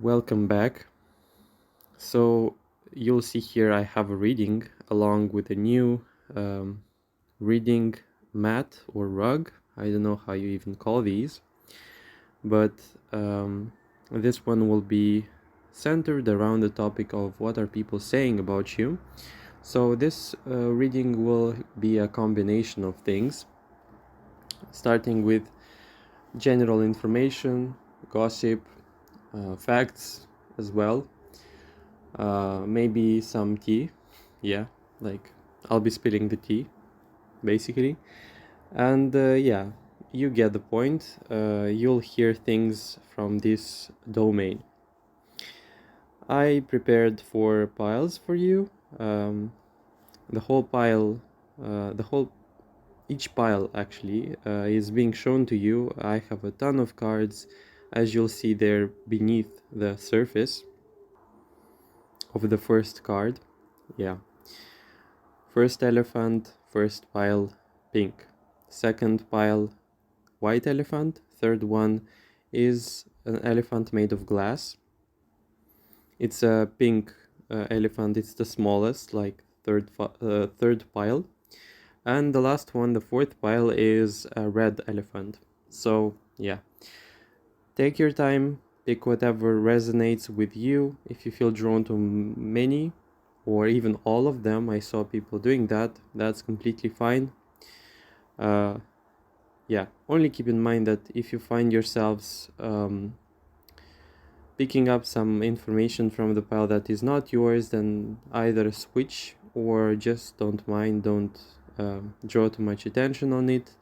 Welcome back. So you'll see here I have a reading along with a new reading mat or rug. I don't know how you even call these, but this one will be centered around the topic of what are people saying about you. So this reading will be a combination of things, starting with general information, gossip, facts as well. Maybe some tea. Yeah, like I'll be spilling the tea, basically. And yeah, you get the point. You'll hear things from this domain. I prepared 4 piles for you. The whole pile, each pile actually is being shown to you. I have a ton of cards, as you'll see there beneath the surface of the first card. Yeah. First elephant, first pile, pink. Second pile, white elephant. Third one is an elephant made of glass. It's a pink elephant. It's the smallest, like third pile. And the last one, the fourth pile, is a red elephant. So yeah, take your time, pick whatever resonates with you. If you feel drawn to many or even all of them, I saw people doing that. That's completely fine. Yeah, only keep in mind that if you find yourselves picking up some information from the pile that is not yours, then either switch or just don't mind, don't draw too much attention on it.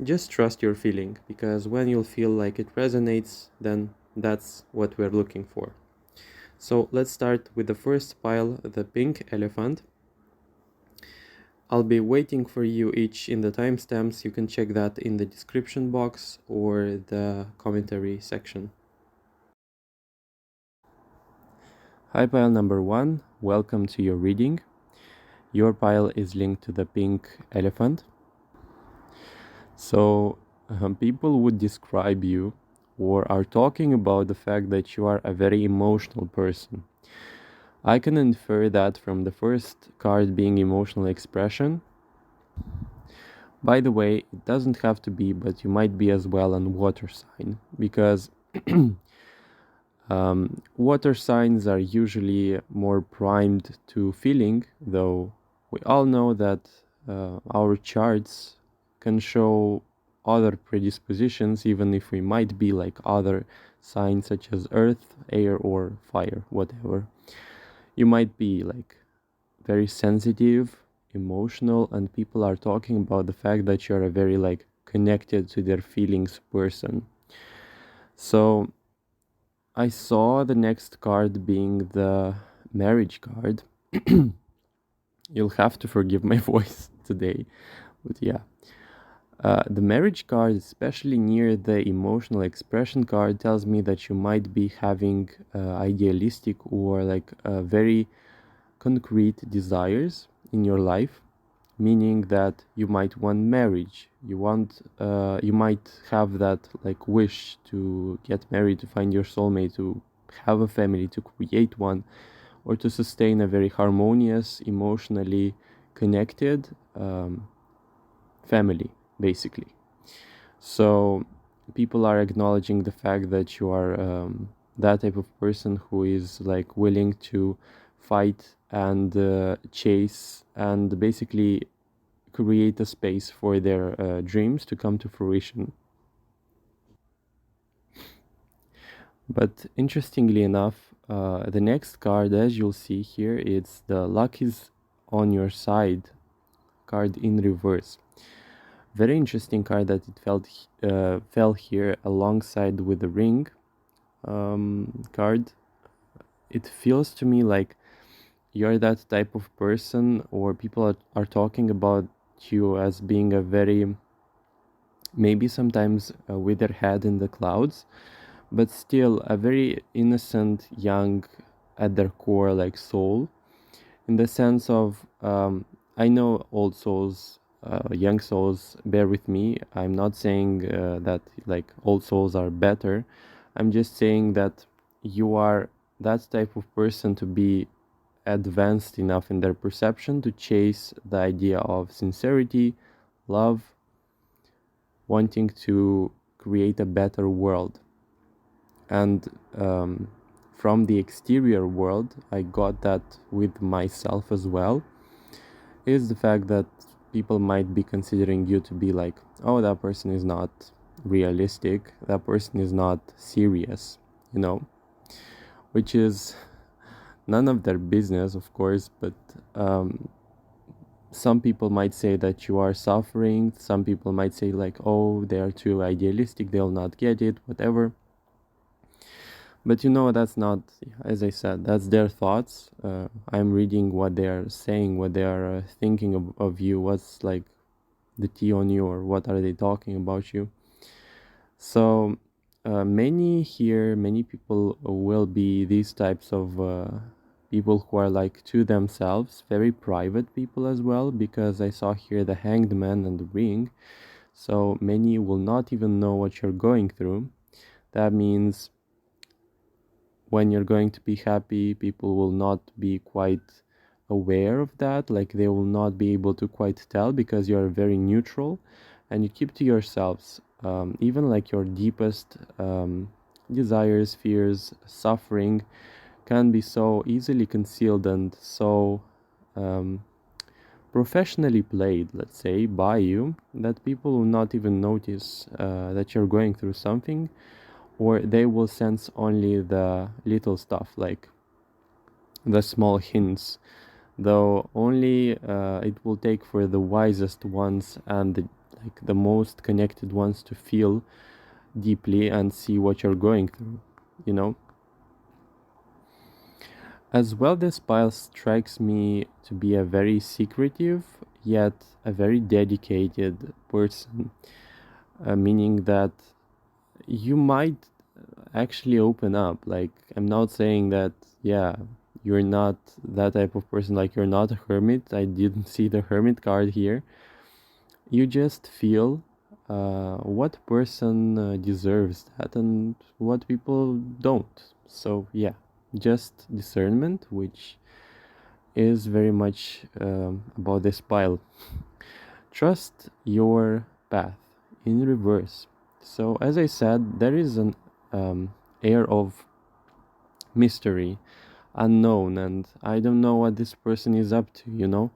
Just trust your feeling, because when you'll feel like it resonates, then that's what we're looking for. So let's start with the first pile, the pink elephant. I'll be waiting for you each in the timestamps. You can check that in the description box or the commentary section. Hi, pile number 1. Welcome to your reading. Your pile is linked to the pink elephant. So people would describe you or are talking about the fact that you are a very emotional person. I can infer that from the first card being emotional expression. By the way, it doesn't have to be, but you might be as well an water sign, because water signs are usually more primed to feeling, though we all know that our charts can show other predispositions, even if we might be like other signs such as earth, air, or fire, whatever. You might be like very sensitive, emotional, and people are talking about the fact that you're a very like connected to their feelings person. So I saw the next card being the marriage card. You'll have to forgive my voice today, but yeah. The marriage card, especially near the emotional expression card, tells me that you might be having idealistic or like very concrete desires in your life, meaning that you might want marriage. You might have that like wish to get married, to find your soulmate, to have a family, to create one, or to sustain a very harmonious, emotionally connected family, basically. So people are acknowledging the fact that you are that type of person who is like willing to fight and chase and basically create a space for their dreams to come to fruition. But interestingly enough, the next card, as you'll see here, it's the luck is on your side card in reverse. Very interesting card that it fell here alongside with the ring card. It feels to me like you're that type of person, or people are talking about you as being a very, maybe sometimes with their head in the clouds, but still a very innocent, young, at their core, like soul, in the sense of I know old souls, young souls, bear with me. I'm not saying that like old souls are better, I'm just saying that you are that type of person to be advanced enough in their perception to chase the idea of sincerity, love, wanting to create a better world. And from the exterior world, I got that with myself as well, is the fact that people might be considering you to be like, oh, that person is not realistic, that person is not serious, you know, which is none of their business, of course, but some people might say that you are suffering. Some people might say like, oh, they are too idealistic, they'll not get it, whatever. But you know, that's not, as I said, that's their thoughts. I'm reading what they are saying, what they are thinking of you, what's like the tea on you, or what are they talking about you. So many people will be these types of people who are like to themselves, very private people as well, because I saw here the Hanged Man and the Ring. So many will not even know what you're going through. That means when you're going to be happy, people will not be quite aware of that. Like they will not be able to quite tell because you're very neutral and you keep to yourselves. Even like your deepest desires, fears, suffering can be so easily concealed and so professionally played, let's say, by you, that people will not even notice that you're going through something, or they will sense only the little stuff, like the small hints, though only it will take for the wisest ones and like the most connected ones to feel deeply and see what you're going through, you know. As well, this pile strikes me to be a very secretive yet a very dedicated person, meaning that you might actually open up. Like, I'm not saying that, yeah, you're not that type of person, like, you're not a hermit. I didn't see the hermit card here. You just feel what person deserves that and what people don't. So, yeah, just discernment, which is very much about this pile. Trust your path in reverse. So, as I said, there is an air of mystery, unknown, and I don't know what this person is up to, you know?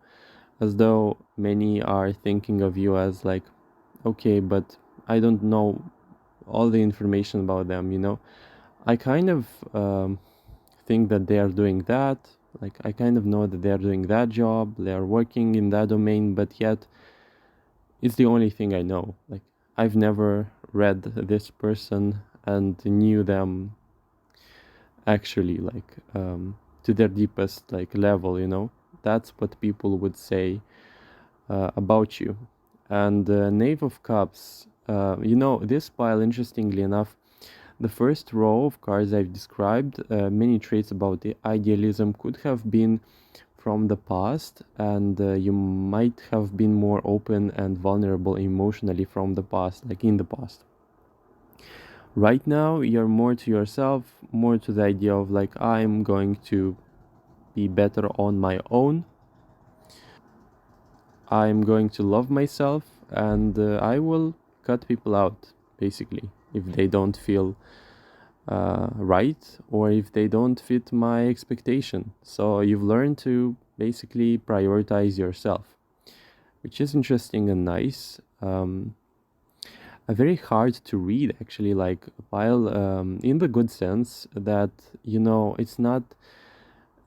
As though many are thinking of you as like, okay, but I don't know all the information about them, you know? I kind of think that they are doing that. Like, I kind of know that they are doing that job, they are working in that domain, but yet it's the only thing I know. Like, I've never read this person and knew them actually, like, to their deepest like level, you know. That's what people would say about you. And Knave of Cups, you know, this pile, interestingly enough, the first row of cards I've described, many traits about the idealism could have been from the past, and you might have been more open and vulnerable emotionally from the past, like in the past. Right now, you're more to yourself, more to the idea of like, I'm going to be better on my own. I'm going to love myself, and I will cut people out, basically, if they don't feel right, or if they don't fit my expectation. So you've learned to basically prioritize yourself, which is interesting and nice. A very hard to read, actually, like, pile, in the good sense that, you know, it's not,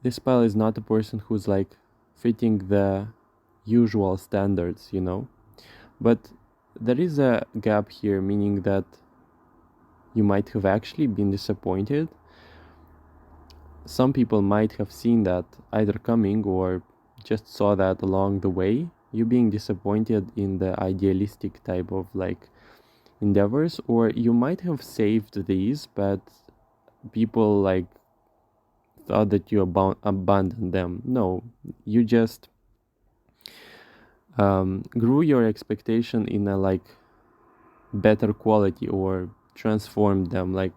this pile is not a person who's like fitting the usual standards, you know, but there is a gap here, meaning that you might have actually been disappointed. Some people might have seen that either coming or just saw that along the way, you being disappointed in the idealistic type of like endeavors, or you might have saved these, but people like thought that you abandoned them. No, you just grew your expectation in a like better quality, or transformed them. Like,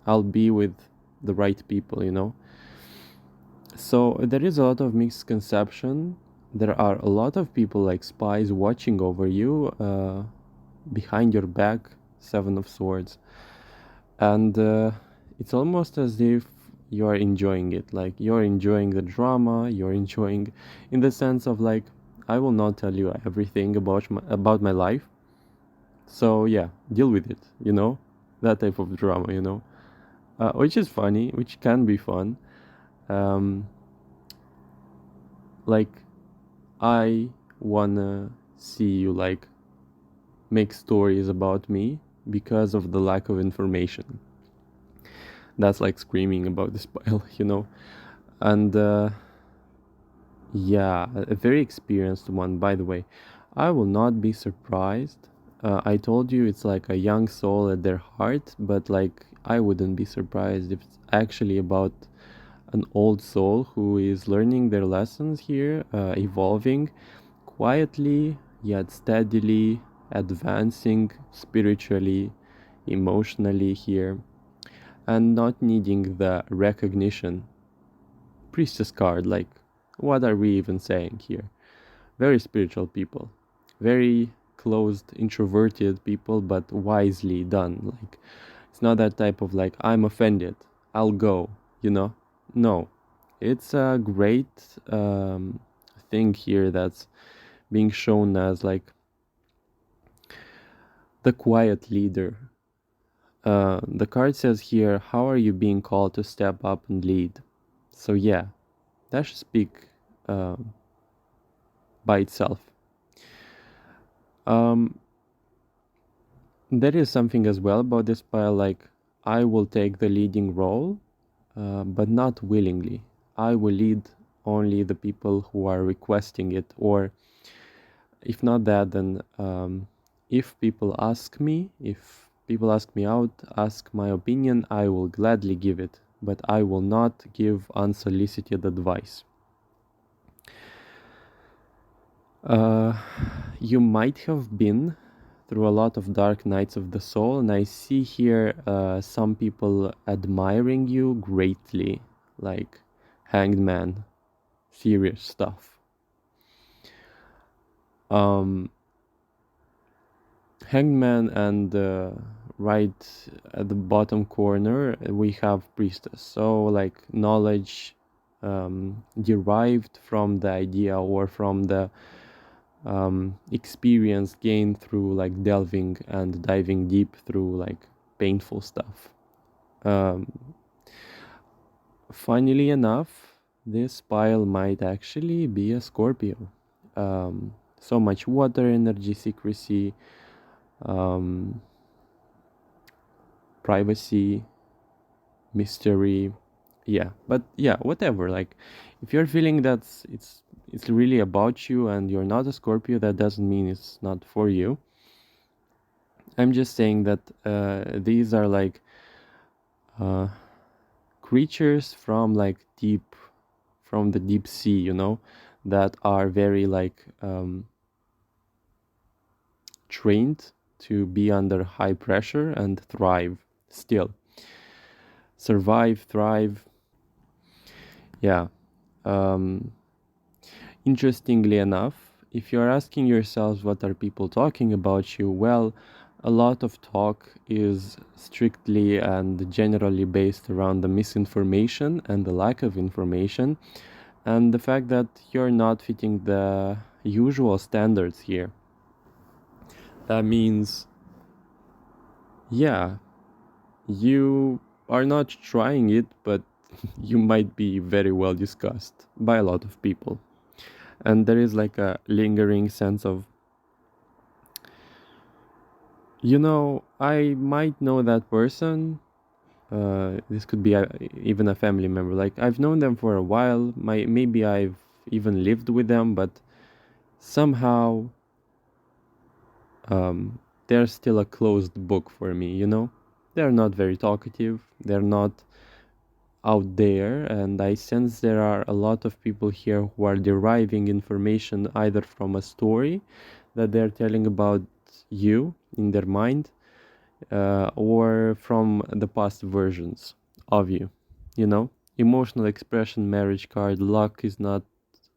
I'll be with the right people, you know. So there is a lot of misconception. There are a lot of people like spies watching over you, behind your back, Seven of Swords. And it's almost as if you're enjoying it. Like you're enjoying the drama, you're enjoying, in the sense of like, I will not tell you everything about my life. So yeah, deal with it, you know? That type of drama, you know? Which is funny, which can be fun. Um, like, I wanna see you like make stories about me because of the lack of information. That's like screaming about this pile, you know? And yeah, a very experienced one, by the way. I will not be surprised. I told you it's like a young soul at their heart, but like I wouldn't be surprised if it's actually about an old soul who is learning their lessons here, evolving quietly yet steadily, advancing spiritually, emotionally here, and not needing the recognition. Priestess card, like, what are we even saying here? Very spiritual people, very closed, introverted people, but wisely done. Like, it's not that type of like, I'm offended, I'll go, you know? No. It's a great thing here that's being shown as like the quiet leader. The card says here, how are you being called to step up and lead? So, yeah, that should speak uh, by itself. Um, there is something as well about this pile, like, I will take the leading role, but not willingly. I will lead only the people who are requesting it, or if not that, then if people ask me, if people ask me out, ask my opinion, I will gladly give it, but I will not give unsolicited advice. Uh, you might have been through a lot of dark nights of the soul, and I see here some people admiring you greatly, like Hanged Man, serious stuff. Um, Hangman, and right at the bottom corner we have Priestess. So like knowledge derived from the idea or from the experience gained through like delving and diving deep through like painful stuff. Um, Funnily enough, this pile might actually be a Scorpio. So much water energy, secrecy, um, privacy, mystery. Yeah, but yeah, whatever. Like, if you're feeling that it's really about you and you're not a Scorpio, that doesn't mean it's not for you. I'm just saying that these are like uh, creatures from like from the deep sea, you know, that are very like trained to be under high pressure and thrive still. Survive, thrive. Yeah. Um, Interestingly enough, if you're asking yourselves what are people talking about you, well, a lot of talk is strictly and generally based around the misinformation and the lack of information, and the fact that you're not fitting the usual standards here. That means, yeah, you are not trying it, but you might be very well discussed by a lot of people. And there is like a lingering sense of, you know, I might know that person. This could be even a family member. Like, I've known them for a while. Maybe I've even lived with them, but somehow they're still a closed book for me, you know? They're not very talkative. They're not out there, and I sense there are a lot of people here who are deriving information either from a story that they're telling about you in their mind, or from the past versions of you. You know, emotional expression, marriage card, luck is not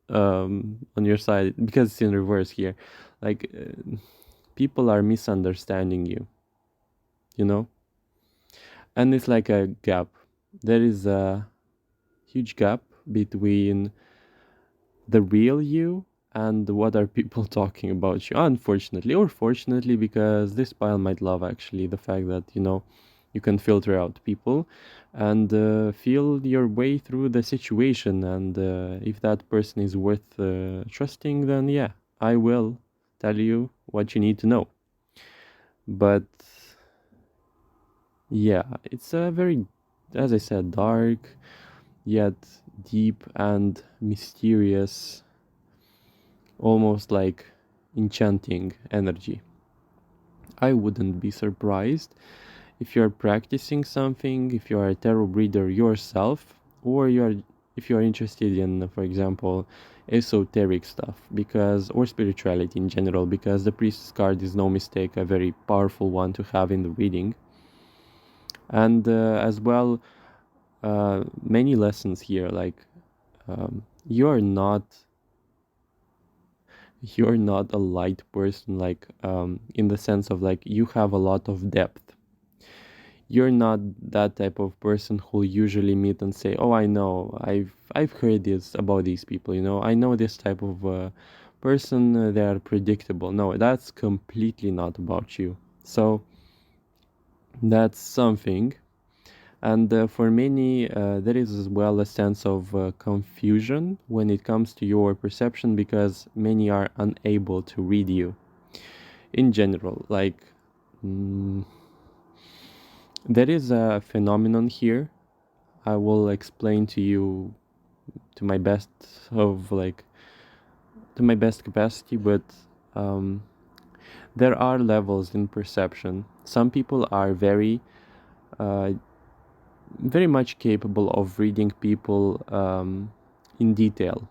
on your side because it's in reverse here. Like people are misunderstanding you, you know, and it's like a gap. There is a huge gap between the real you and what are people talking about you, unfortunately or fortunately, because this pile might love actually the fact that, you know, you can filter out people and feel your way through the situation, and if that person is worth trusting, then yeah, I will tell you what you need to know. But yeah, it's a very, as I said, dark yet deep and mysterious, almost like enchanting energy. I wouldn't be surprised if you're practicing something, if you are a tarot reader yourself, or if you are interested in, for example, esoteric stuff, because or spirituality in general, because the priestess card is no mistake a very powerful one to have in the reading, and as well many lessons here, like you're not you're not a light person, like in the sense of like you have a lot of depth. You're not that type of person who usually meet and say, oh, I know, I've heard this about these people, you know, I know this type of person, they are predictable. No, that's completely not about you. So that's something. And for many, there is as well a sense of confusion when it comes to your perception, because many are unable to read you in general. Like, mm, there is a phenomenon here. I will explain to you to my best of like to my best capacity, but um, there are levels in perception. Some people are uh, very much capable of reading people in detail.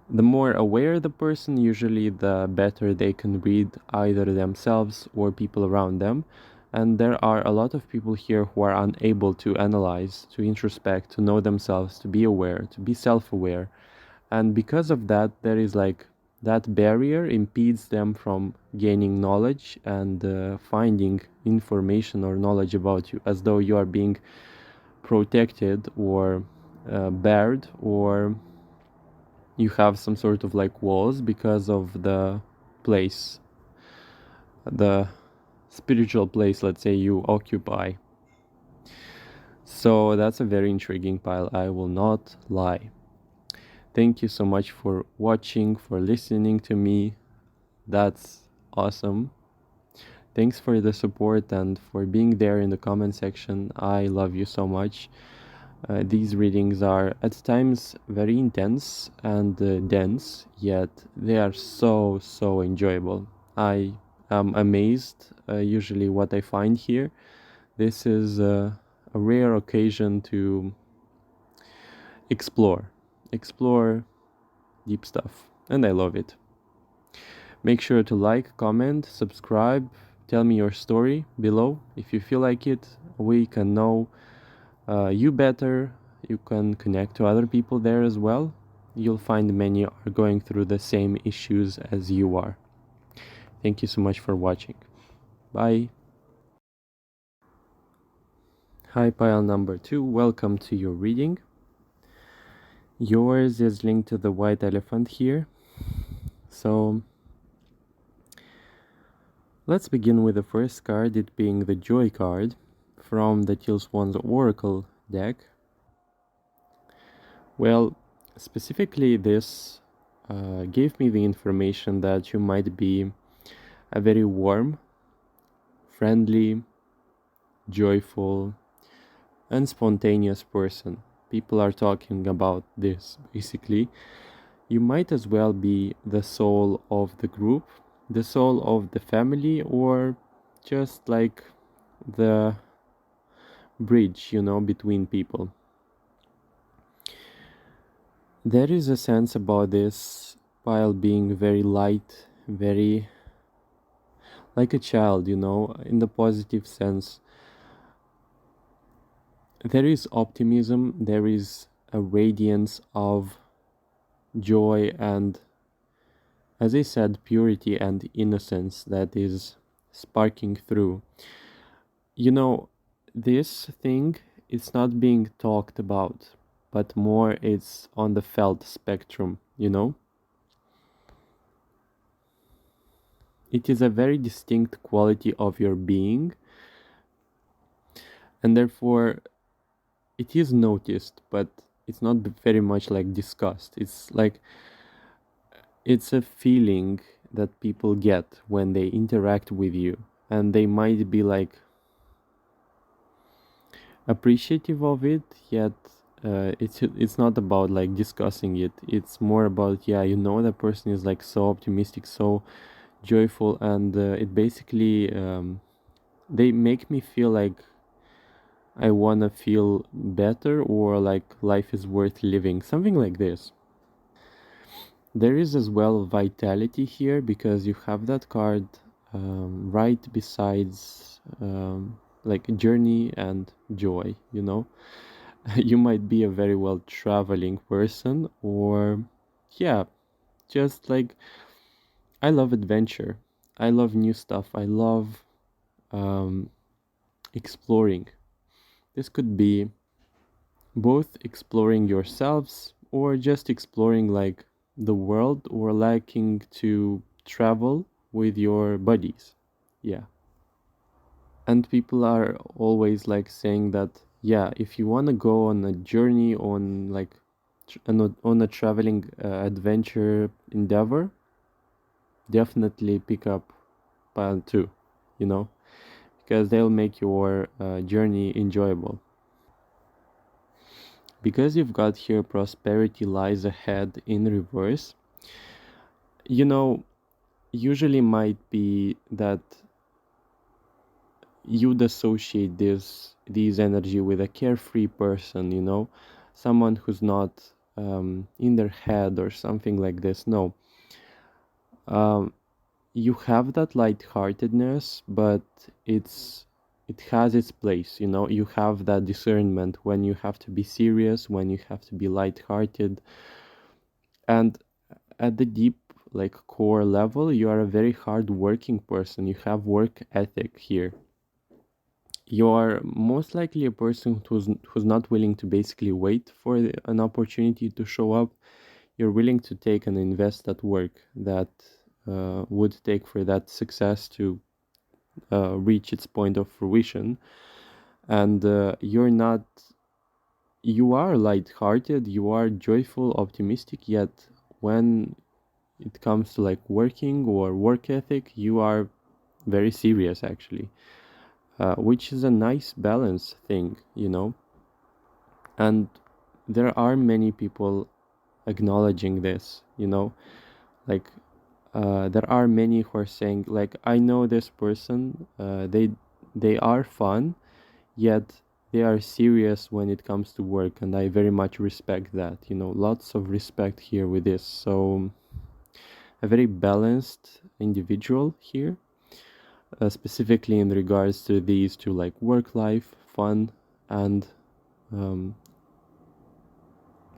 The more aware the person, usually the better they can read either themselves or people around them. And there are a lot of people here who are unable to analyze, to introspect, to know themselves, to be aware, to be self-aware. And because of that, there is like that barrier impedes them from gaining knowledge and finding information or knowledge about you, as though you are being protected or barred, or you have some sort of like walls because of the place, the spiritual place, let's say, you occupy. So that's a very intriguing pile, I will not lie. Thank you so much for watching, for listening to me. That's awesome. Thanks for the support and for being there in the comment section. I love you so much. These readings are at times very intense and dense, yet they are so enjoyable. I am amazed usually what I find here. This is a rare occasion to explore deep stuff, and I love it. Make sure to like, comment, subscribe, tell me your story below if you feel like it. We can know you better. You can connect to other people there as well. You'll find many are going through the same issues as you are. Thank you so much for watching. Bye. Hi, pile number 2. Welcome to your reading. Yours is linked to the white elephant here. So let's begin with the first card, it being the Joy card from the Teal Swans Oracle deck. Well, specifically this gave me the information that you might be a very warm, friendly, joyful, and spontaneous person. People are talking about this, basically. You might as well be the soul of the group, the soul of the family, or just like the bridge, you know, between people. There is a sense about this pile being very light, very like a child, in the positive sense. There is optimism, there is a radiance of joy and, as I said, purity and innocence that is sparking through. You know, this thing is not being talked about, but more it's on the felt spectrum, It is a very distinct quality of your being, and therefore it is noticed, but it's not very much like discussed. It's like it's a feeling that people get when they interact with you, and they might be like appreciative of it, yet it's not about like discussing it. It's more about, yeah, the person is like so optimistic, so joyful, and it basically they make me feel like I want to feel better, or like life is worth living, something like this. There is as well vitality here because you have that card right besides like journey and joy, You might be a very well traveling person, or yeah, just like I love adventure. I love new stuff. I love um, exploring. This could be both exploring yourselves or just exploring like the world, or liking to travel with your buddies. Yeah. And people are always like saying that, yeah, if you want to go on a journey, on like on a traveling adventure endeavor, definitely pick up pile 2, you know because they'll make your journey enjoyable. Because you've got here prosperity lies ahead in reverse, you know usually might be that you'd associate these energy with a carefree person, someone who's not in their head or something like this. No, um, you have that lightheartedness, but it has its place. You have that discernment when you have to be serious, when you have to be lighthearted, and at the deep like core level, you are a very hard working person. You have work ethic here. You are most likely a person who's not willing to basically wait for an opportunity to show up. You're willing to take and invest that work that would take for that success to reach its point of fruition. And you are light-hearted, you are joyful, optimistic, yet when it comes to like working or work ethic, you are very serious actually, which is a nice balance thing, And there are many people acknowledging this, like there are many who are saying like, I know this person, they are fun, yet they are serious when it comes to work, and I very much respect that. Lots of respect here with this. So a very balanced individual here, specifically in regards to these two, like work life, fun, and um,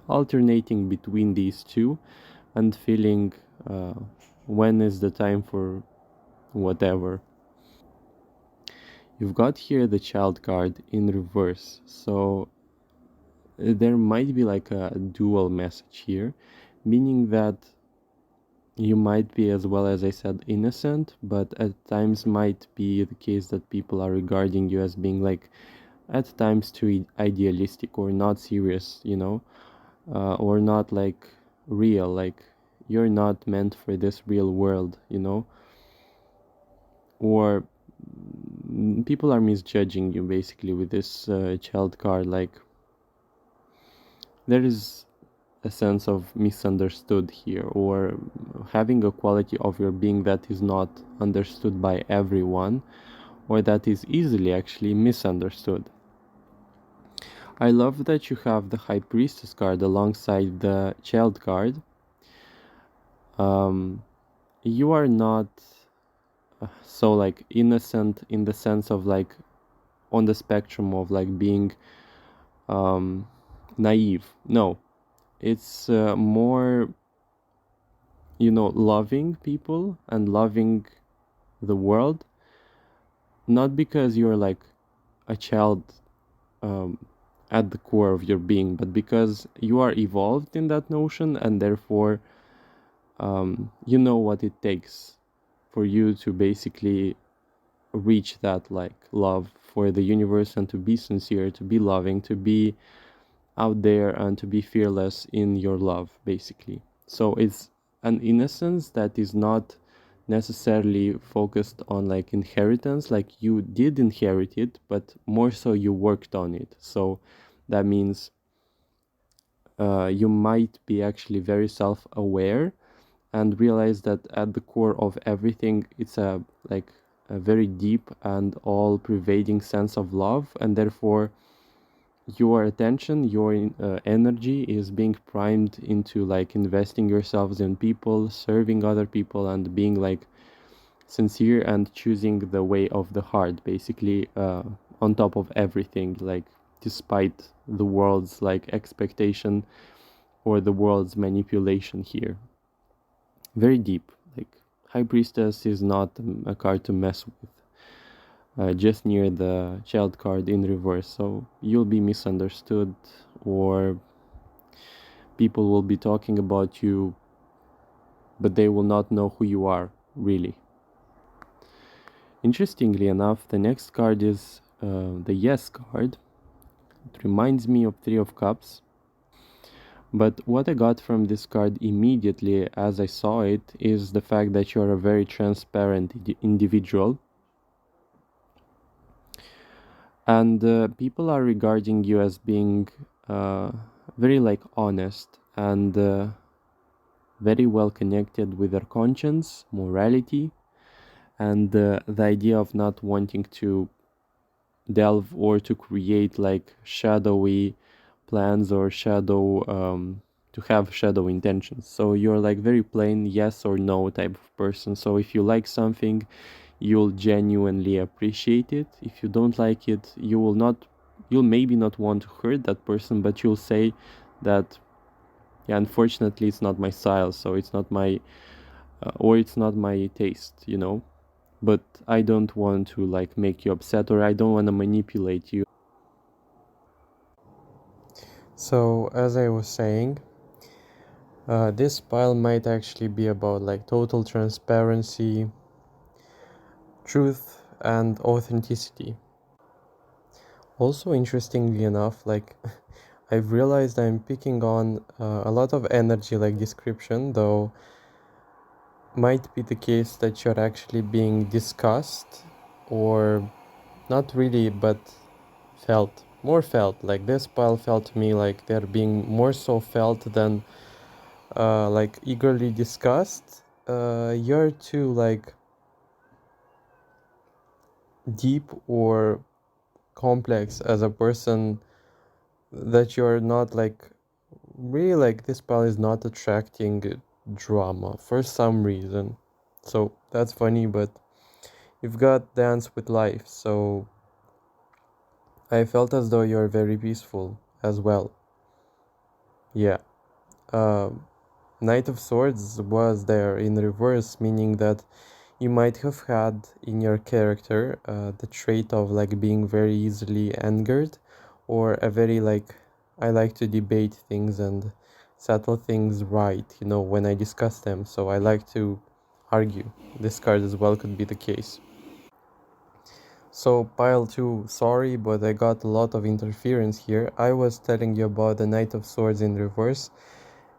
alternating between these two, and feeling uh, when is the time for whatever. You've got here the child card in reverse, so there might be like a dual message here, meaning that you might be, as well as I said, innocent, but at times might be the case that people are regarding you as being like at times too idealistic or not serious, or not like real, like you're not meant for this real world, or people are misjudging you basically with this child card. Like there is a sense of misunderstood here, or having a quality of your being that is not understood by everyone, or that is easily actually misunderstood. I love that you have the High Priestess card alongside the Child card. You are not so like innocent in the sense of like on the spectrum of like being um, naive. No, it's more, loving people and loving the world, not because you're like a child um, at the core of your being, but because you are evolved in that notion, and therefore you know what it takes for you to basically reach that like love for the universe, and to be sincere, to be loving, to be out there, and to be fearless in your love, basically. So it's an innocence that is not necessarily focused on like inheritance, like you did inherit it, but more so you worked on it. So that means you might be actually very self-aware and realize that at the core of everything, it's a like a very deep and all pervading sense of love, and therefore your attention, your energy is being primed into like investing yourselves in people, serving other people, and being like sincere and choosing the way of the heart, basically, on top of everything, like despite the world's like expectation or the world's manipulation here. Very deep. Like High Priestess is not a card to mess with. Just near the child card in reverse, so you'll be misunderstood, or people will be talking about you, but they will not know who you are, really. Interestingly enough, the next card is the Yes card. It reminds me of Three of Cups. But what I got from this card immediately as I saw it is the fact that you're a very transparent individual. And people are regarding you as being very like honest and very well connected with their conscience, morality, and the idea of not wanting to delve or to create like shadowy plans or to have shadow intentions. So you're like very plain yes or no type of person. So if you like something, you'll genuinely appreciate it. If you don't like it, you'll maybe not want to hurt that person, but you'll say that, yeah, unfortunately it's not my style, so it's not my or it's not my taste. But I don't want to like make you upset, or I don't want to manipulate you. So, as I was saying, this pile might actually be about like total transparency, truth, and authenticity. Also, interestingly enough, like I've realized I'm picking on a lot of energy like description, though might be the case that you're actually being discussed, or not really, but felt. Like this pile felt to me like they're being more so felt than like eagerly discussed. You're too like deep or complex as a person that you're not like really like this pal is not attracting drama for some reason. So that's funny, but you've got Dance with Life, so I felt as though you're very peaceful as well. Yeah. Knight of Swords was there in reverse, meaning that you might have had in your character the trait of like being very easily angered, or a very like I like to debate things and settle things right, when I discuss them. So I like to argue. This card as well could be the case. So pile 2, sorry, but I got a lot of interference here. I was telling you about the Knight of Swords in reverse.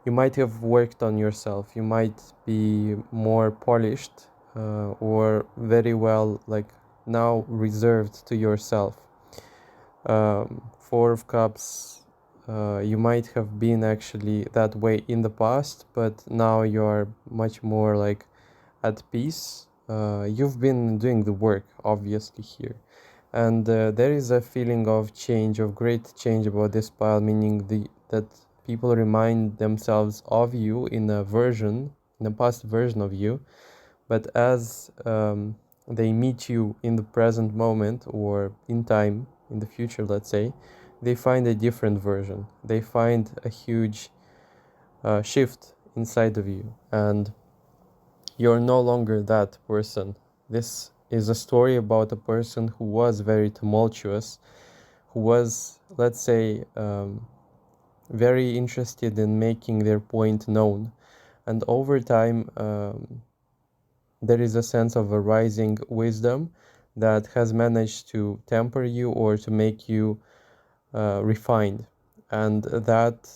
You might have worked on yourself. You might be more polished, or very well like now reserved to yourself. Four of Cups, you might have been actually that way in the past, but now you're much more like at peace. You've been doing the work obviously here, and there is a feeling of change, of great change about this pile, meaning that people remind themselves of you in a past version of you, but as they meet you in the present moment or in time, in the future, let's say, they find a different version. They find a huge shift inside of you, and you're no longer that person. This is a story about a person who was very tumultuous, who was, let's say, very interested in making their point known. And over time, there is a sense of a rising wisdom that has managed to temper you or to make you refined. And that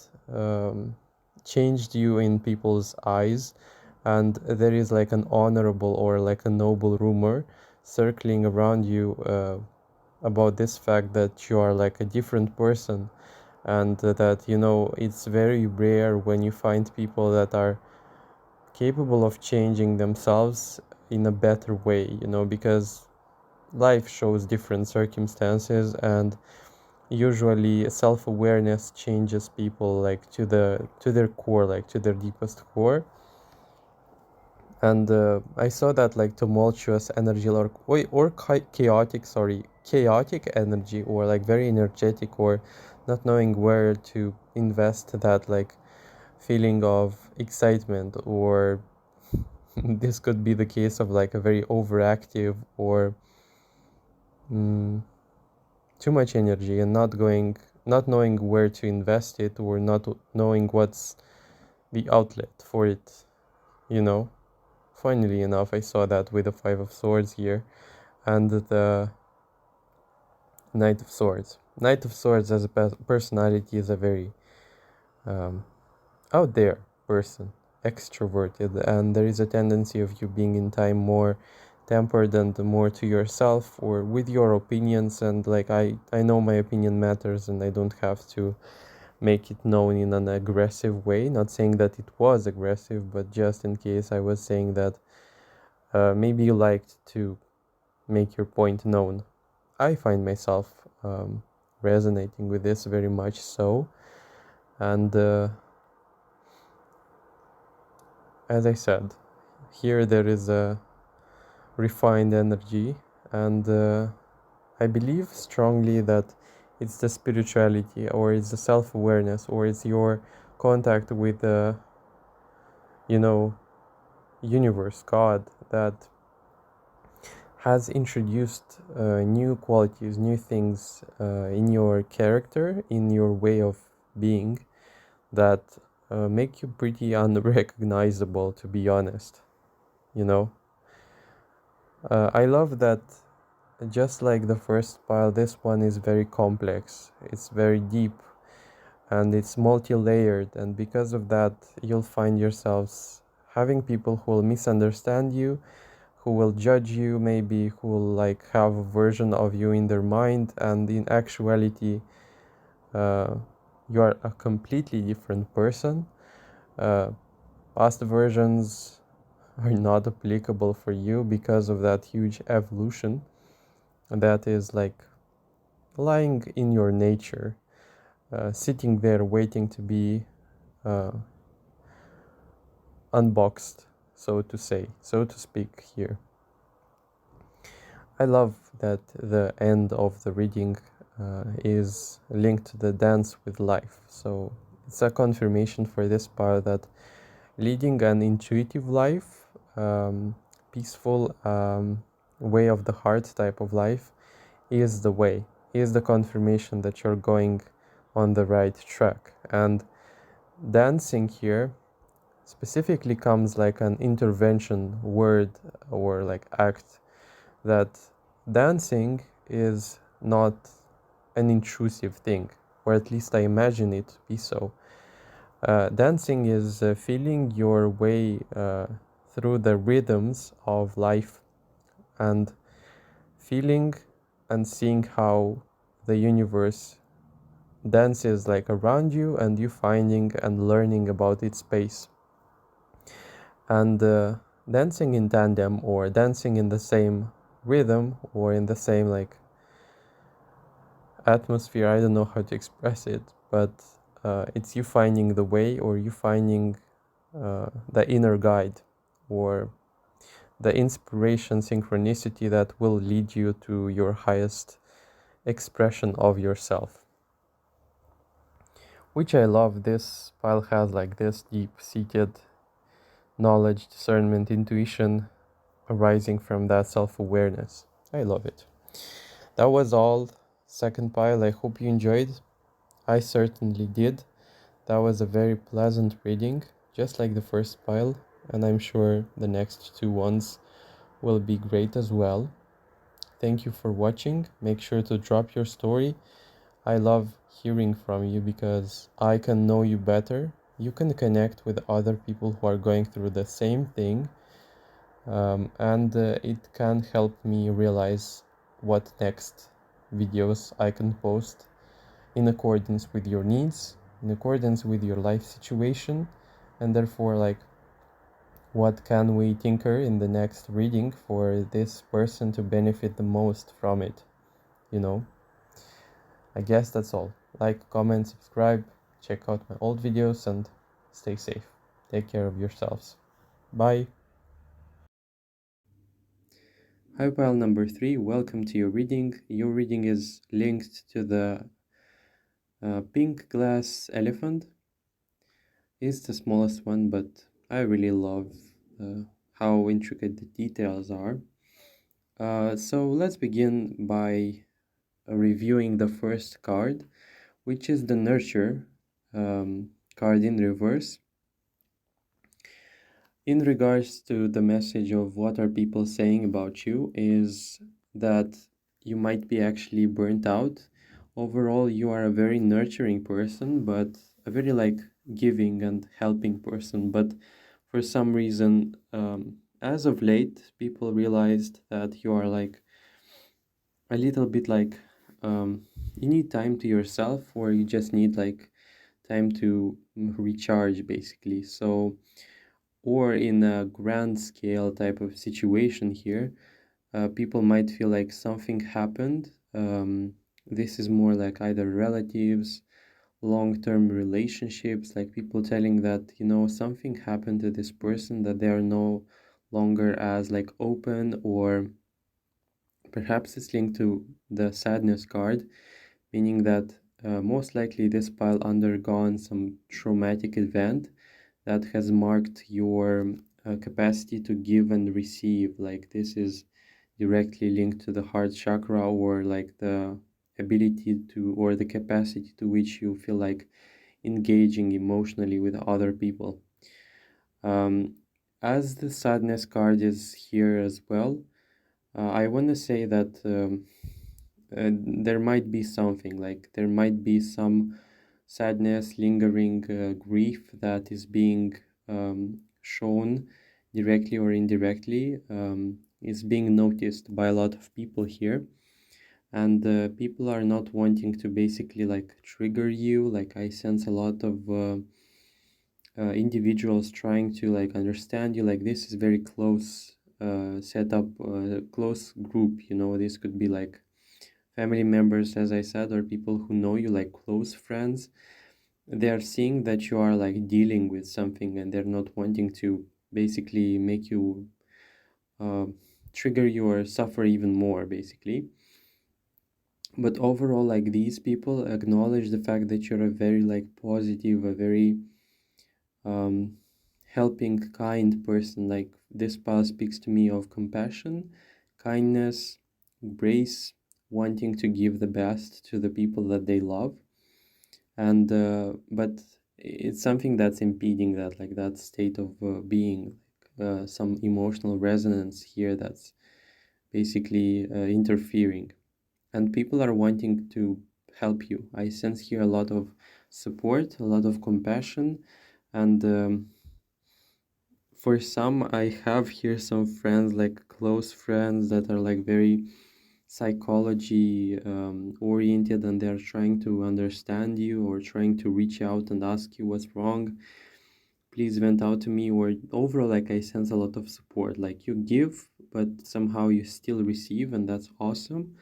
changed you in people's eyes. And there is like an honorable or like a noble rumor circling around you about this fact that you are like a different person, and that, you know, it's very rare when you find people that are capable of changing themselves in a better way, you know, because life shows different circumstances, and usually self-awareness changes people like to their core, like to their deepest core. And I saw that like tumultuous energy or chaotic energy, or like very energetic, or not knowing where to invest that like feeling of excitement, or this could be the case of like a very overactive or too much energy, and not knowing where to invest it, or not knowing what's the outlet for it, you know. Funnily enough, I saw that with the Five of Swords here and the Knight of Swords. Knight of Swords as a personality is a very out there person, extroverted, and there is a tendency of you being in time more tempered and more to yourself or with your opinions, and like I know my opinion matters, and I don't have to make it known in an aggressive way. Not saying that it was aggressive, but just in case, I was saying that maybe you liked to make your point known. I find myself resonating with this very much so, and as I said, here there is a refined energy, and I believe strongly that it's the spirituality, or it's the self-awareness, or it's your contact with the, you know, universe, God, that has introduced new qualities, new things in your character, in your way of being, that make you pretty unrecognizable, to be honest, you know. I love that, just like the first pile, this one is very complex, it's very deep, and it's multi-layered, and because of that, you'll find yourselves having people who will misunderstand you, who will judge you, maybe who will like have a version of you in their mind, and in actuality, you are a completely different person. Past versions are not applicable for you because of that huge evolution that is like lying in your nature, sitting there waiting to be unboxed, so to speak here. I love that the end of the reading is linked to the dance with life. So it's a confirmation for this part that leading an intuitive life, peaceful way of the heart type of life, is the way, is the confirmation that you're going on the right track. And dancing here specifically comes like an intervention word or like act, that dancing is not an intrusive thing, or at least I imagine it to be so. Dancing is feeling your way through the rhythms of life, and feeling and seeing how the universe dances like around you, and you finding and learning about its pace. And dancing in tandem, or dancing in the same rhythm, or in the same like atmosphere, I don't know how to express it, but it's you finding the way, or you finding the inner guide, or the inspiration, synchronicity that will lead you to your highest expression of yourself. Which I love. This pile has like this deep-seated knowledge, discernment, intuition arising from that self-awareness. I love it. That was all. Second pile. I hope you enjoyed. I certainly did. That was a very pleasant reading, just like the first pile, and I'm sure the next two ones will be great as well. Thank you for watching. Make sure to drop your story. I love hearing from you because I can know you better. You can connect with other people who are going through the same thing, and it can help me realize what next videos I can post in accordance with your needs, in accordance with your life situation, and therefore like what can we tinker in the next reading for this person to benefit the most from it, you know. I guess that's all. Like, comment, subscribe, check out my old videos, and stay safe. Take care of yourselves. Bye. Hi, pile number 3. Welcome to your reading. Your reading is linked to the pink glass elephant. It's the smallest one, but I really love how intricate the details are. So let's begin by reviewing the first card, which is the Nurture card in reverse. In regards to the message of what are people saying about you, is that you might be actually burnt out. Overall, you are a very nurturing person, but a very like giving and helping person. But for some reason, as of late, people realized that you are like a little bit like you need time to yourself, or you just need like time to recharge basically. So, or in a grand scale type of situation here, people might feel like something happened. This is more like either relatives, long-term relationships, like people telling that, you know, something happened to this person, that they are no longer as like open, or perhaps it's linked to the sadness card, meaning that most likely this pile undergone some traumatic event that has marked your capacity to give and receive. Like this is directly linked to the heart chakra, or like the ability to, or the capacity to which you feel like engaging emotionally with other people. As the sadness card is here as well, I want to say that there might be something, like there might be some sadness, lingering grief that is being shown directly or indirectly, is being noticed by a lot of people here. And people are not wanting to basically like trigger you. Like I sense a lot of individuals trying to like understand you. Like this is very close setup, close group, you know. This could be like family members, as I said, or people who know you, like close friends. They are seeing that you are like dealing with something, and they're not wanting to basically make you uh, trigger you or suffer even more basically. But overall, like these people acknowledge the fact that you're a very like positive, a very helping, kind person. Like this pile speaks to me of compassion, kindness, grace, wanting to give the best to the people that they love. And but it's something that's impeding that, like that state of being, some emotional resonance here that's basically interfering. And people are wanting to help you. I sense here a lot of support, a lot of compassion, and for some, I have here some friends, like close friends, that are like very psychology oriented, and they're trying to understand you, or trying to reach out and ask you what's wrong, please vent out to me. Or overall, like I sense a lot of support. Like you give, but somehow you still receive, and that's awesome.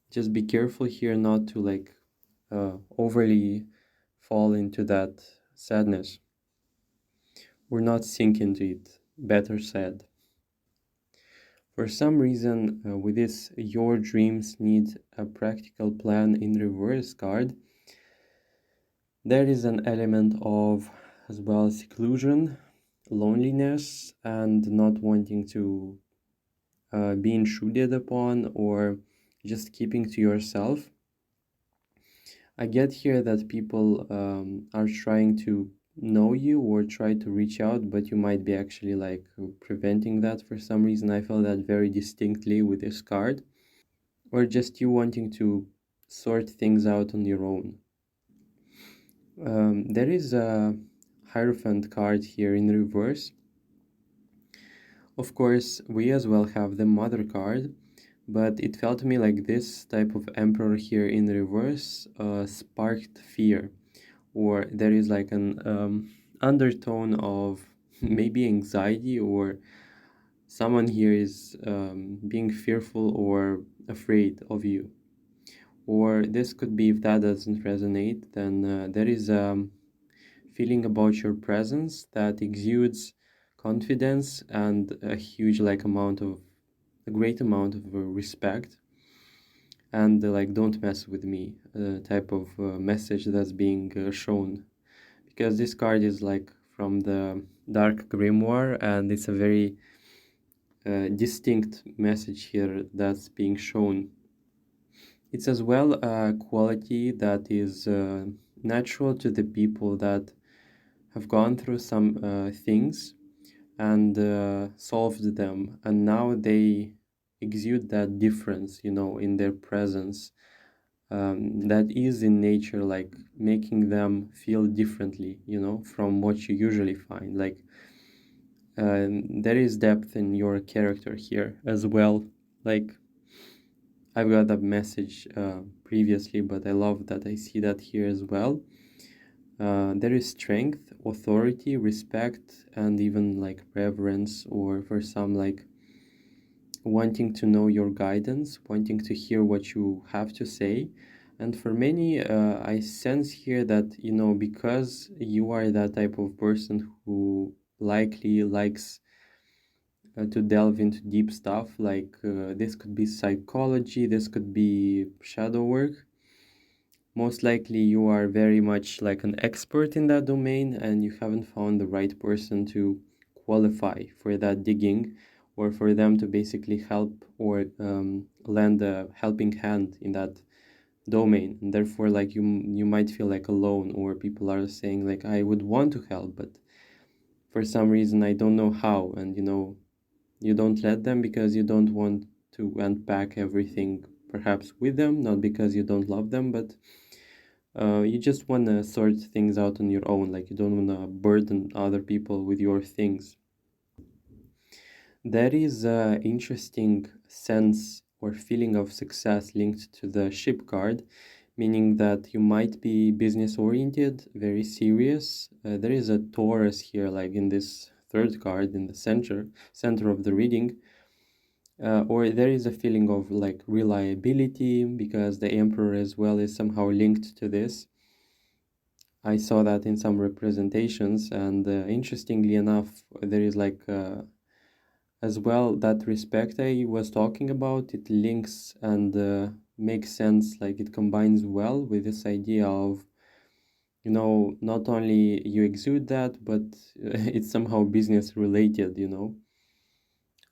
Just be careful here not to like overly fall into that sadness, or not sink into it, better said. For some reason, with this your dreams need a practical plan in reverse card, there is an element of as well seclusion, loneliness, and not wanting to be intruded upon or just keeping to yourself. I get here that people are trying to know you or try to reach out, but you might be actually like preventing that for some reason. I feel that very distinctly with this card, or just you wanting to sort things out on your own. There is a Hierophant card here in reverse. Of course, we as well have the Mother card, but it felt to me like this type of Emperor here in reverse sparked fear, or there is like an undertone of maybe anxiety, or someone here is being fearful or afraid of you. Or this could be, if that doesn't resonate, then there is a feeling about your presence that exudes confidence and a huge like amount of a great amount of respect, and like don't mess with me type of message that's being shown, because this card is like from the dark grimoire, and it's a very distinct message here that's being shown. It's as well a quality that is natural to the people that have gone through some things and solved them, and now they exude that difference, in their presence, that is in nature, like making them feel differently, from what you usually find. Like there is depth in your character here as well. Like I've got that message previously, but I love that I see that here as well. There is strength, authority, respect, and even like reverence, or for some, like wanting to know your guidance, wanting to hear what you have to say. And for many, I sense here that, because you are that type of person who likely likes to delve into deep stuff, like this could be psychology, this could be shadow work. Most likely you are very much like an expert in that domain, and you haven't found the right person to qualify for that digging, or for them to basically help or lend a helping hand in that domain. And therefore, like you might feel like alone, or people are saying like, I would want to help, but for some reason I don't know how. And you don't let them because you don't want to unpack everything perhaps with them, not because you don't love them, but you just want to sort things out on your own. Like you don't want to burden other people with your things. There is a interesting sense or feeling of success linked to the ship card, meaning that you might be business oriented, very serious. There is a Taurus here, like in this third card in the center of the reading. Or there is a feeling of like reliability, because the Emperor as well is somehow linked to this. I saw that in some representations, and interestingly enough, there is like as well that respect I was talking about. It links and makes sense, like it combines well with this idea of, not only you exude that, but it's somehow business related,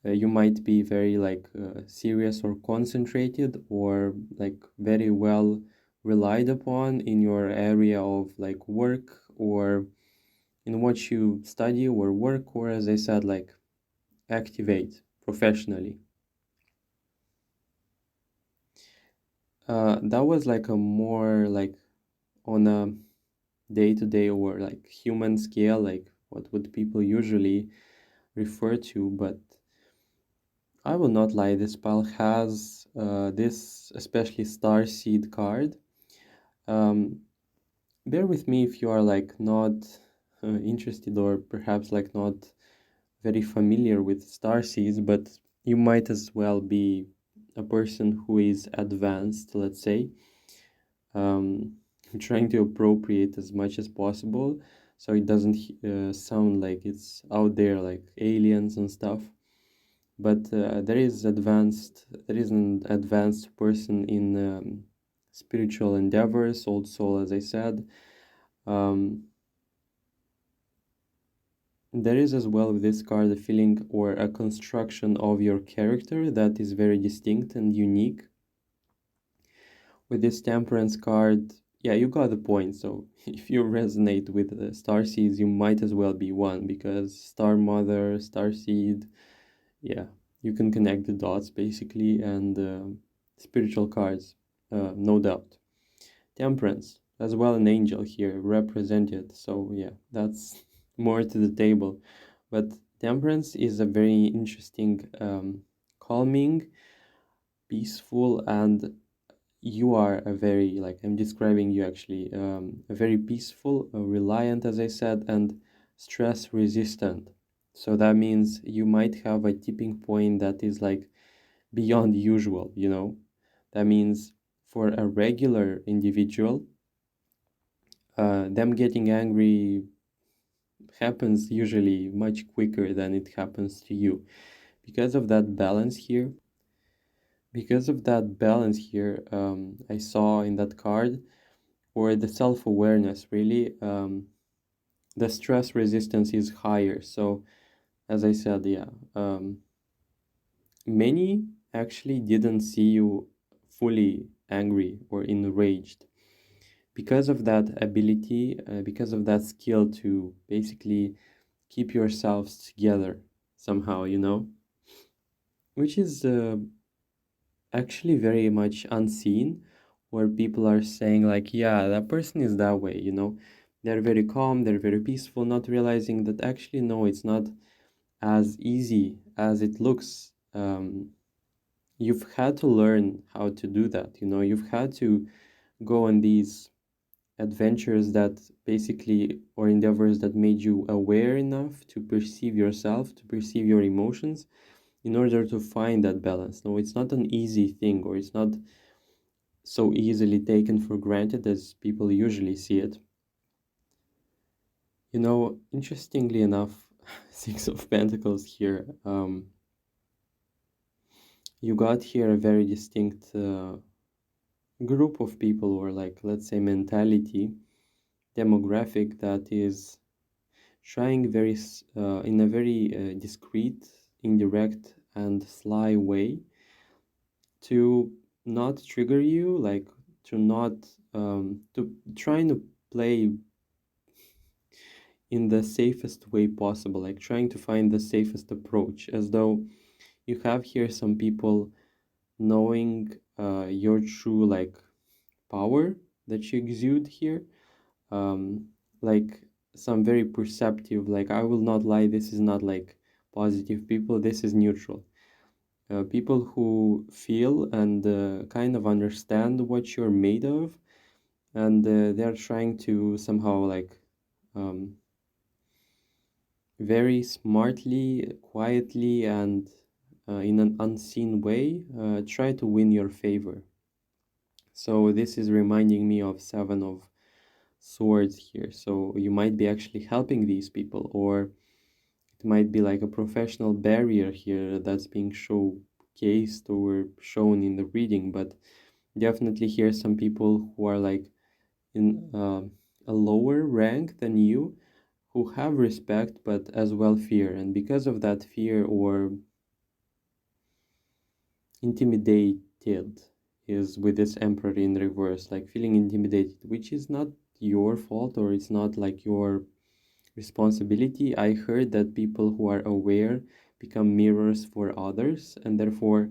you might be very like serious or concentrated, or like very well relied upon in your area of like work, or in what you study or work, or as I said, like activate professionally. That was like a more like on a day-to-day or like human scale, like what would people usually refer to. But I will not lie, this pile has this especially star seed card. um, Bear with me if you are like not interested, or perhaps like not very familiar with star seeds, but you might as well be a person who is advanced, let's say, um, trying to appropriate as much as possible, so it doesn't sound like it's out there like aliens and stuff. but there is an advanced person in spiritual endeavors, old soul, as I said. um, there is as well with this card a feeling or a construction of your character that is very distinct and unique. With this temperance card, yeah, you got the point. So if you resonate with the star seeds, you might as well be one, because star mother, star seed, yeah, you can connect the dots basically. And spiritual cards, no doubt. Temperance as well, an angel here represented, so yeah, that's more to the table. But temperance is a very interesting, calming, peaceful, and you are a very, like, I'm describing you actually, a very peaceful, reliant, as I said, and stress resistant. So that means you might have a tipping point that is like beyond usual, you know. That means for a regular individual, them getting angry happens usually much quicker than it happens to you. Because of that balance here, I saw in that card, or the self-awareness really, the stress resistance is higher. So as I said, yeah, many actually didn't see you fully angry or enraged because of that ability, because of that skill to basically keep yourselves together somehow, you know, which is actually very much unseen, where people are saying, like, yeah, that person is that way, you know, they're very calm, they're very peaceful, not realizing that actually, no, it's not as easy as it looks. You've had to learn how to do that, you know, you've had to go on these adventures that basically, or endeavors that made you aware enough to perceive yourself, to perceive your emotions, in order to find that balance. No, it's not an easy thing, or it's not so easily taken for granted as people usually see it. You know, interestingly enough, Six of Pentacles here, you got here a very distinct group of people, or like, let's say, mentality, demographic, that is trying in a very discreet, indirect, and sly way to not trigger you, like to not to trying to play in the safest way possible, like trying to find the safest approach, as though you have here some people knowing your true, like, power that you exude here, um, like some very perceptive, like, I will not lie, this is not like positive people, this is neutral, people who feel and kind of understand what you're made of, and they're trying to somehow, like, um, very smartly, quietly, and in an unseen way, try to win your favor. So this is reminding me of Seven of Swords here. So you might be actually helping these people, or it might be like a professional barrier here that's being showcased or shown in the reading. But definitely here some people who are like in a lower rank than you, who have respect but as well fear, and because of that fear, or intimidated, is with this Emperor in reverse, like feeling intimidated, which is not your fault, or it's not like your responsibility. I heard that people who are aware become mirrors for others, and therefore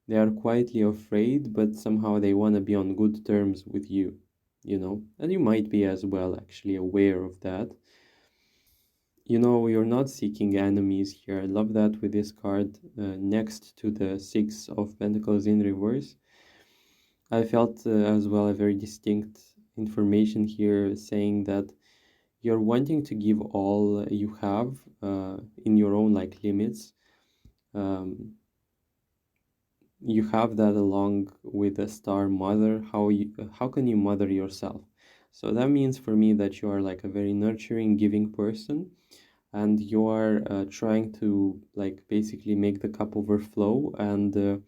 they are quietly afraid, but somehow they want to be on good terms with you, you know, and you might be as well actually aware of that. You know, you're not seeking enemies here. I love that with this card next to the Six of Pentacles in reverse. I felt as well a very distinct information here saying that you're wanting to give all you have in your own, like, limits. Um, you have that along with the star mother. How can you mother yourself? So that means for me that you are like a very nurturing, giving person, and you are trying to like basically make the cup overflow and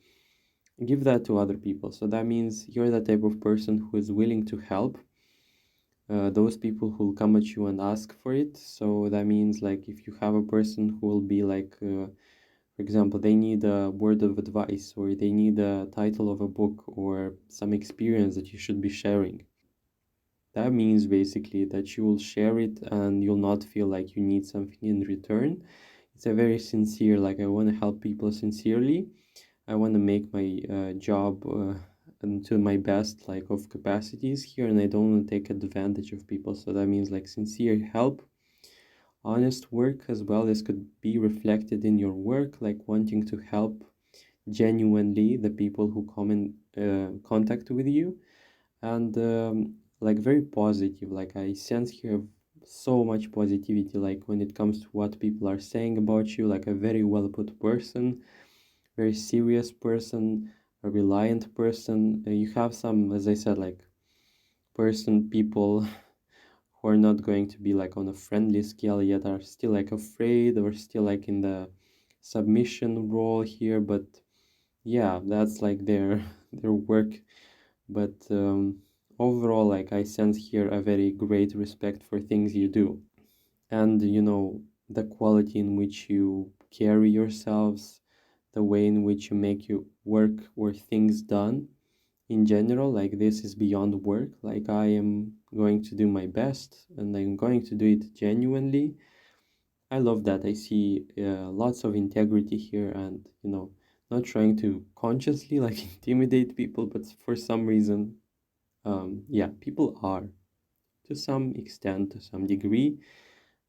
give that to other people. So that means you're the type of person who is willing to help those people who will come at you and ask for it. So that means like if you have a person who will be like for example, they need a word of advice, or they need a title of a book, or some experience that you should be sharing. That means basically that you will share it and you'll not feel like you need something in return. It's a very sincere, like I want to help people sincerely. I want to make my job and to my best like of capacities here, and I don't want to take advantage of people. So that means like sincere help, honest work as well. This could be reflected in your work, like wanting to help genuinely the people who come in contact with you, and like very positive. Like I sense here so much positivity, like when it comes to what people are saying about you, like a very well put person, very serious person, a reliant person. You have some, as I said, like people who are not going to be like on a friendly scale yet, are still like afraid or still like in the submission role here. But yeah, that's like their their work. But overall, like I sense here a very great respect for things you do, and the quality in which you carry yourselves, the way in which you make your work or things done in general. Like this is beyond work. Like I am going to do my best and I'm going to do it genuinely. I love that. I see lots of integrity here, and not trying to consciously like intimidate people, but for some reason, yeah, people are to some extent, to some degree,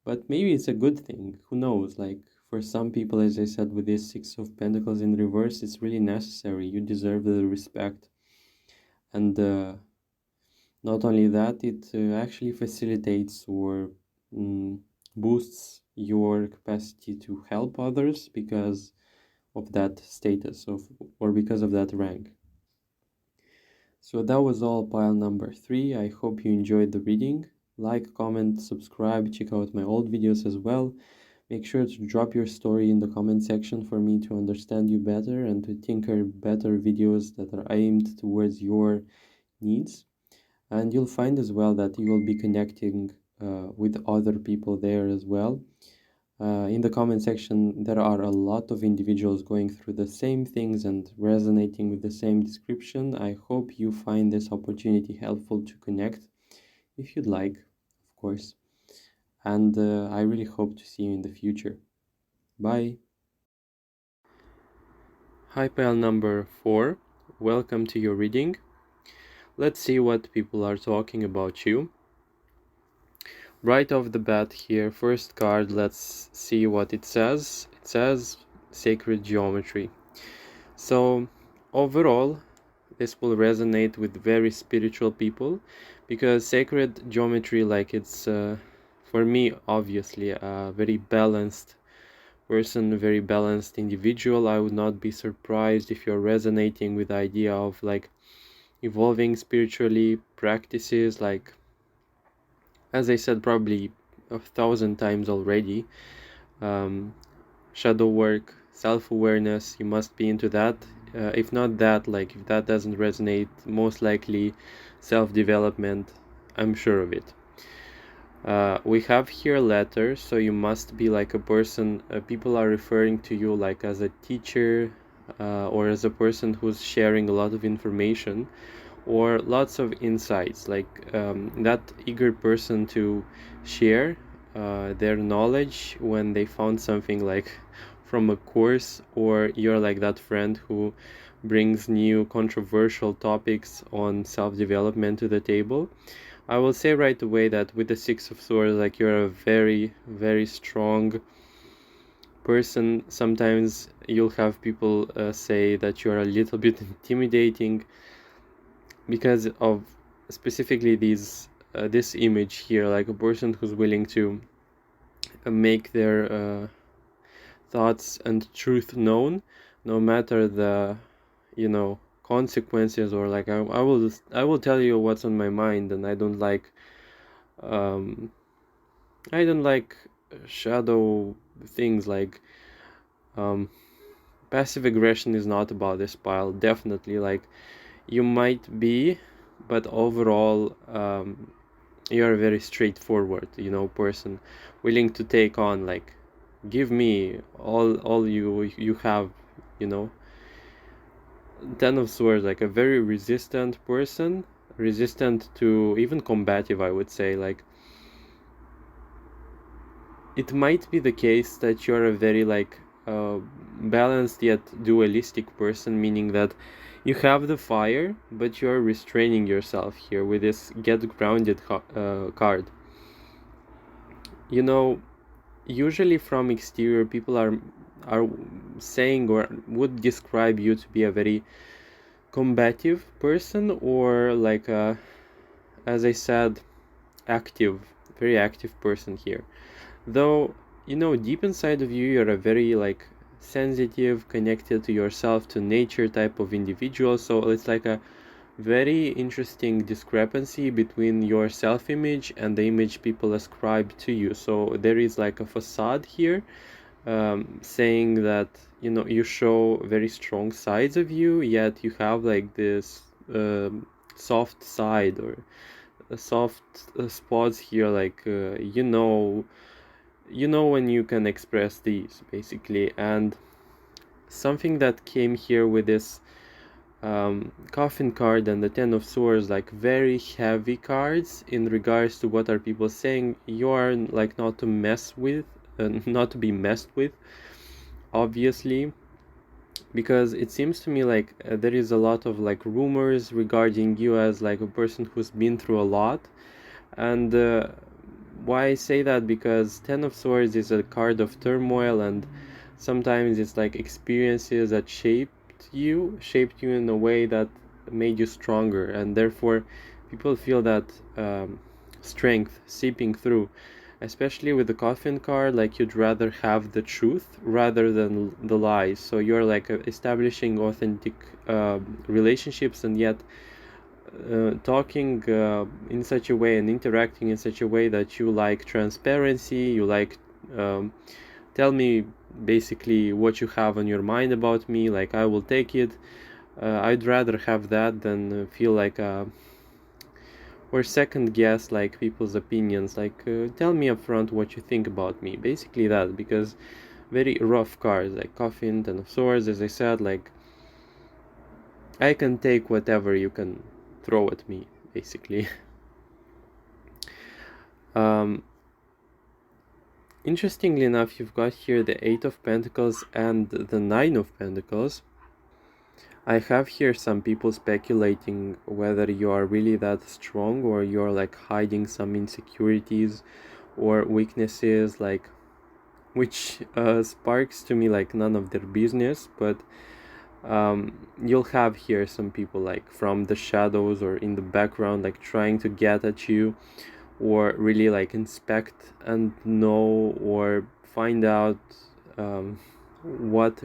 but maybe it's a good thing. Who knows? Like for some people, as I said, with this Six of Pentacles in reverse, it's really necessary. You deserve the respect. And not only that, it actually facilitates or boosts your capacity to help others because of that status of or because of that rank. So that was all pile number 3. I hope you enjoyed the reading. Like, comment, subscribe, check out my old videos as well. Make sure to drop your story in the comment section for me to understand you better and to tinker better videos that are aimed towards your needs. And you'll find as well that you will be connecting with other people there as well. In the comment section, there are a lot of individuals going through the same things and resonating with the same description. I hope you find this opportunity helpful to connect, if you'd like, of course. And I really hope to see you in the future. Bye. Hi, pile number 4. Welcome to your reading. Let's see what people are talking about you. Right off the bat here, first card, let's see what it says. It says Sacred Geometry. So overall, this will resonate with very spiritual people because sacred geometry, like it's for me obviously a very balanced person, a very balanced individual. I would not be surprised if you're resonating with the idea of like evolving spiritually, practices like, as I said probably 1,000 times already, shadow work, self-awareness. You must be into that. If not that, like if that doesn't resonate, most likely self-development, I'm sure of it. We have here letters, so you must be like a person, people are referring to you like as a teacher or as a person who's sharing a lot of information or lots of insights, like that eager person to share their knowledge when they found something like from a course, or you're like that friend who brings new controversial topics on self-development to the table. I will say right away that with the Six of Swords, like you're a very, very strong person. Sometimes you'll have people say that you're a little bit intimidating because of specifically this image here, like a person who's willing to make their thoughts and truth known, no matter the consequences, or like I will tell you what's on my mind, and I don't like shadow things like passive aggression is not about this pile. Definitely, like, you might be, but overall you're a very straightforward, person, willing to take on, like, give me all you have, you know. Ten of Swords, like a very resistant person, resistant to even combative, I would say. Like, it might be the case that you're a very, like, balanced yet dualistic person, meaning that you have the fire, but you're restraining yourself here with this get grounded card. Usually from exterior, people are saying or would describe you to be a very combative person, or like a, as I said, active, very active person here. Though, deep inside of you, you're a very, like, sensitive, connected to yourself, to nature type of individual. So it's like a very interesting discrepancy between your self-image and the image people ascribe to you. So there is like a facade here, saying that, you show very strong sides of you, yet you have like this soft side, or soft spots here, like, when you can express these, basically. And something that came here with this coffin card and the Ten of Swords, like very heavy cards in regards to what are people saying. You are like not to mess with, not to be messed with, obviously, because it seems to me like there is a lot of like rumors regarding you as like a person who's been through a lot. And why I say that, because Ten of Swords is a card of turmoil, and sometimes it's like experiences that shaped you in a way that made you stronger, and therefore people feel that strength seeping through, especially with the coffin card. Like, you'd rather have the truth rather than the lies, so you're like establishing authentic relationships, and yet talking in such a way and interacting in such a way that you like transparency, you like, tell me basically what you have on your mind about me, like I will take it. I'd rather have that than feel like or second guess like people's opinions, like tell me upfront what you think about me, basically that. Because very rough cards like Coffin, Ten of Swords, as I said, like, I can take whatever you can throw at me, basically. Interestingly enough, you've got here the Eight of Pentacles and the Nine of Pentacles. I have here some people speculating whether you are really that strong, or you're like hiding some insecurities or weaknesses, like, which sparks to me like none of their business. But you'll have here some people like from the shadows or in the background, like trying to get at you, or really like inspect and know or find out what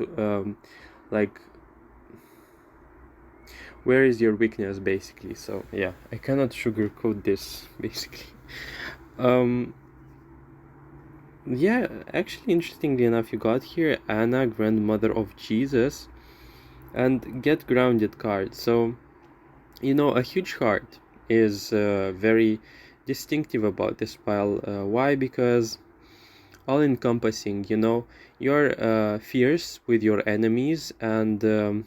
like where is your weakness, basically. So yeah, I cannot sugarcoat this, basically. Yeah, actually, interestingly enough, you got here Anna, grandmother of Jesus, and get grounded card. So, a huge heart is very distinctive about this pile. Why? Because all encompassing, you're fierce with your enemies, and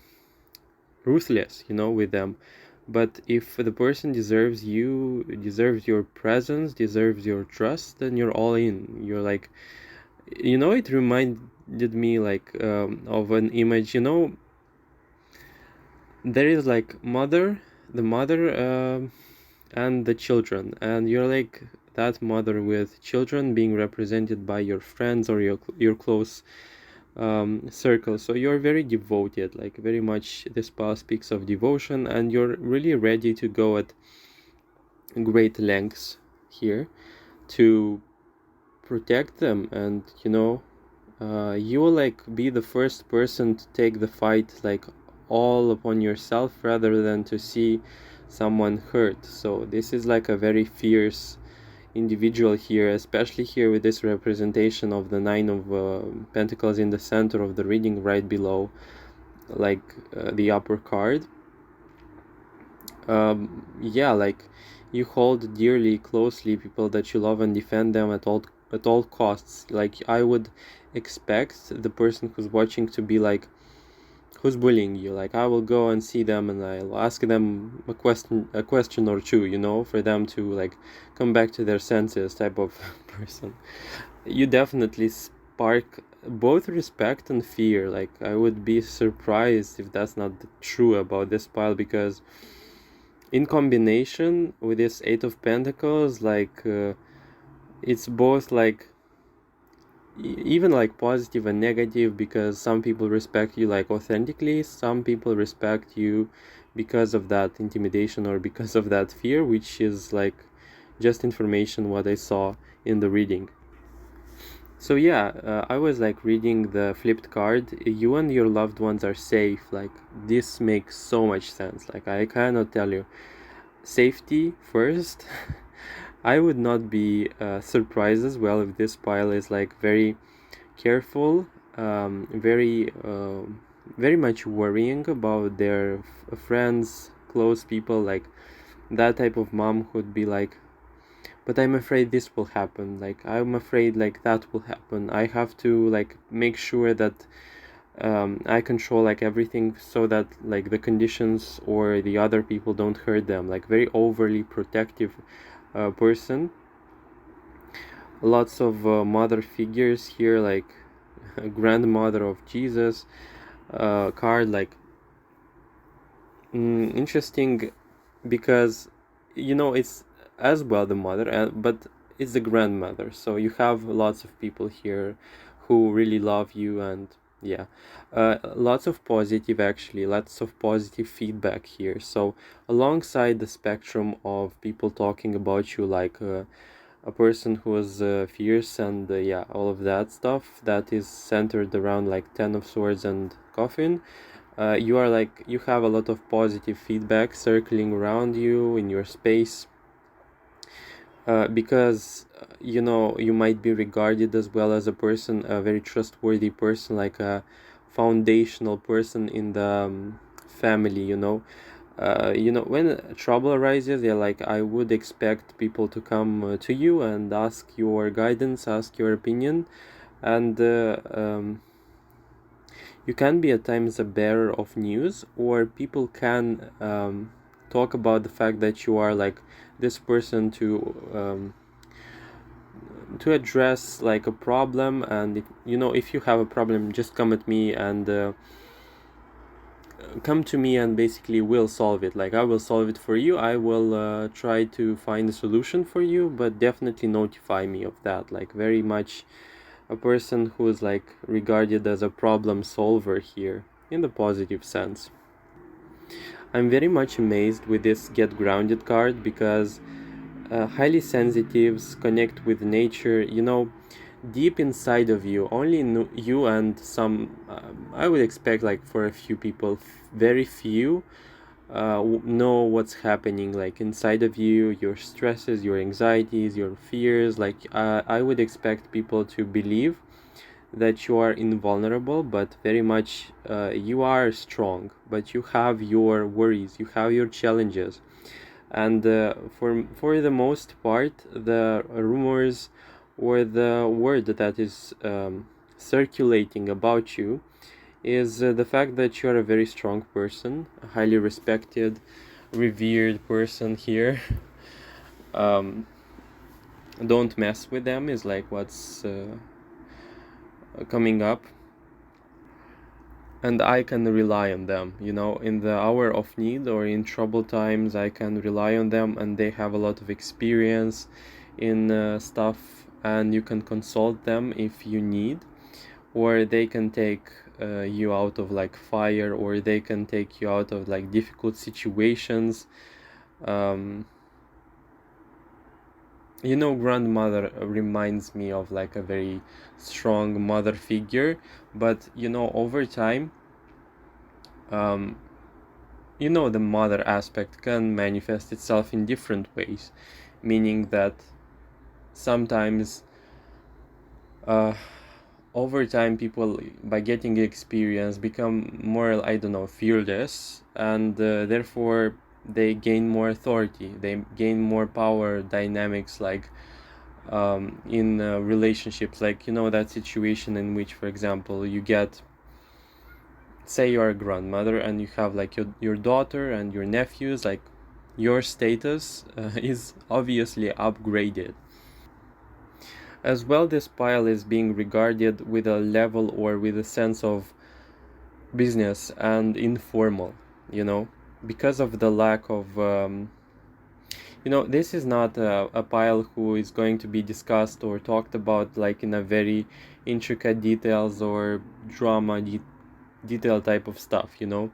ruthless, with them. But if the person deserves your presence, deserves your trust, then you're all in. You're like, it reminded me like of an image. There is like the mother and the children, and you're like that mother with children being represented by your friends or your close circle. So you're very devoted, like very much this pile speaks of devotion, and you're really ready to go at great lengths here to protect them. And you will like be the first person to take the fight like all upon yourself, rather than to see someone hurt. So this is like a very fierce individual here, especially here with this representation of the Nine of Pentacles in the center of the reading, right below, like the upper card. Yeah, like you hold dearly, closely people that you love and defend them at all costs. Like I would expect the person who's watching to be like, who's bullying you, like I will go and see them and I'll ask them a question or two, you know, for them to like come back to their senses type of person. You definitely spark both respect and fear. Like I would be surprised if that's not true about this pile, because in combination with this Eight of Pentacles, like it's both like even like positive and negative, because some people respect you like authentically, some people respect you because of that intimidation or because of that fear, which is like just information what I saw in the reading. So yeah, I was like reading the flipped card. You and your loved ones are safe. Like this makes so much sense. Like I cannot tell you. Safety first. I would not be surprised as well if this pile is like very careful, very much worrying about their friends, close people. Like that type of mom would be like, but I'm afraid this will happen, like I'm afraid like that will happen, I have to like make sure that I control like everything so that like the conditions or the other people don't hurt them. Like very overly protective person. Lots of mother figures here, like a grandmother of Jesus card. Like interesting, because you know it's as well the mother, but it's the grandmother, so you have lots of people here who really love you. And yeah, lots of positive, actually lots of positive feedback here. So alongside the spectrum of people talking about you like a person who is fierce and yeah, all of that stuff that is centered around like Ten of Swords and Coffin, you are like, you have a lot of positive feedback circling around you in your space, because you know, you might be regarded as well as a person, a very trustworthy person, like a foundational person in the family, you know, when trouble arises, yeah, like I would expect people to come to you and ask your guidance, ask your opinion. And you can be at times a bearer of news, or people can talk about the fact that you are like this person to address like a problem. And if, you know, if you have a problem, just come at me and come to me and basically we'll solve it. Like I will solve it for you, I will try to find a solution for you, but definitely notify me of that. Like very much a person who is like regarded as a problem solver here in the positive sense. I'm very much amazed with this Get Grounded card, because highly sensitives connect with nature, you know, deep inside of you. Only you and some, I would expect like for a few people, very few, know what's happening like inside of you, your stresses, your anxieties, your fears. Like I would expect people to believe that you are invulnerable, but very much you are strong, but you have your worries, you have your challenges. And for the most part, the rumors or the word that is circulating about you is the fact that you are a very strong person, a highly respected, revered person here. Don't mess with them is like what's coming up. And I can rely on them, you know, in the hour of need or in troubled times. I can rely on them, and they have a lot of experience in stuff, and you can consult them if you need, or they can take you out of like fire, or they can take you out of like difficult situations. um, you know, grandmother reminds me of like a very strong mother figure, but you know, over time, um, you know, the mother aspect can manifest itself in different ways, meaning that sometimes uh, over time people, by getting experience, become more, I don't know, fearless, and therefore they gain more authority, they gain more power dynamics, like in relationships, like, you know, that situation in which, for example, you get, say you're a grandmother and you have like your daughter and your nephews, like your status is obviously upgraded. As well, this pile is being regarded with a level or with a sense of business and informal, you know, because of the lack of, you know, this is not a pile who is going to be discussed or talked about like in a very intricate details or drama detail type of stuff, you know.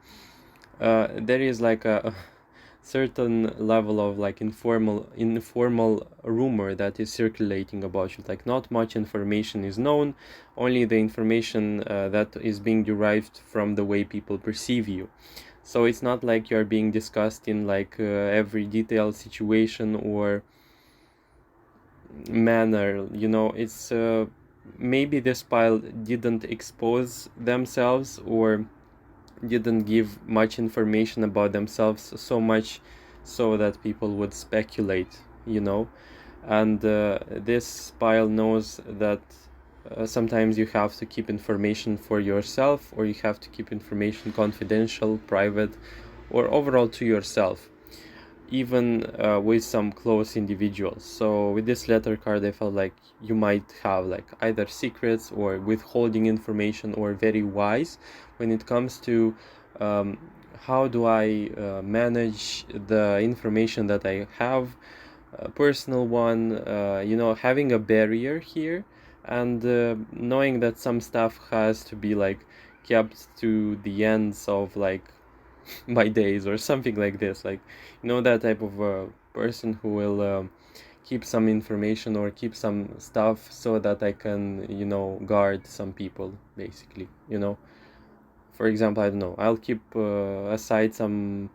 There is like a certain level of like informal rumor that is circulating about you. Like, not much information is known, only the information that is being derived from the way people perceive you. So it's not like you're being discussed in like every detailed situation or manner, you know. It's maybe this pile didn't expose themselves or didn't give much information about themselves, so much so that people would speculate, you know. And this pile knows that sometimes you have to keep information for yourself, or you have to keep information confidential, private, or overall to yourself, even with some close individuals. So with this letter card, I felt like you might have like either secrets or withholding information, or very wise when it comes to how do I manage the information that I have, personal one, you know, having a barrier here, and knowing that some stuff has to be like kept to the ends of like my days or something like this, like, you know, that type of person who will keep some information or keep some stuff so that I can, you know, guard some people, basically, you know. For example, I don't know, I'll keep aside some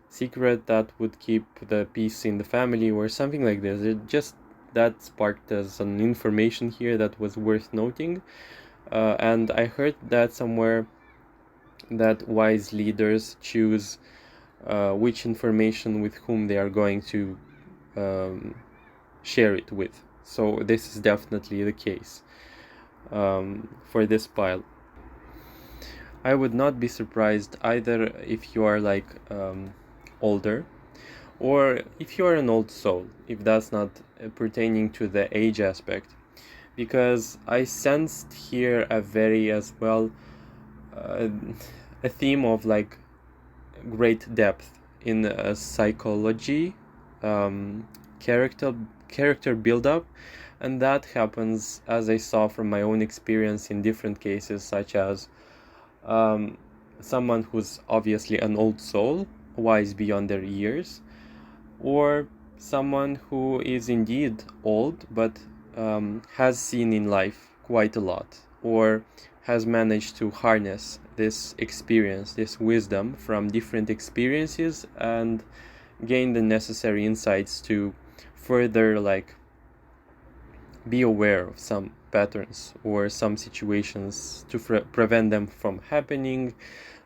secret that would keep the peace in the family or something like this. It just, that sparked as an information here that was worth noting. And I heard that somewhere, that wise leaders choose which information with whom they are going to um, share it with. So this is definitely the case for this pile. I would not be surprised either if you are like older, or if you are an old soul, if that's not pertaining to the age aspect, because I sensed here a very as well uh, a theme of like great depth in psychology, um, character character build up, and that happens, as I saw from my own experience in different cases, such as um, someone who's obviously an old soul, wise beyond their years, or someone who is indeed old but has seen in life quite a lot, or has managed to harness this experience, this wisdom from different experiences, and gain the necessary insights to further like be aware of some patterns or some situations to prevent them from happening.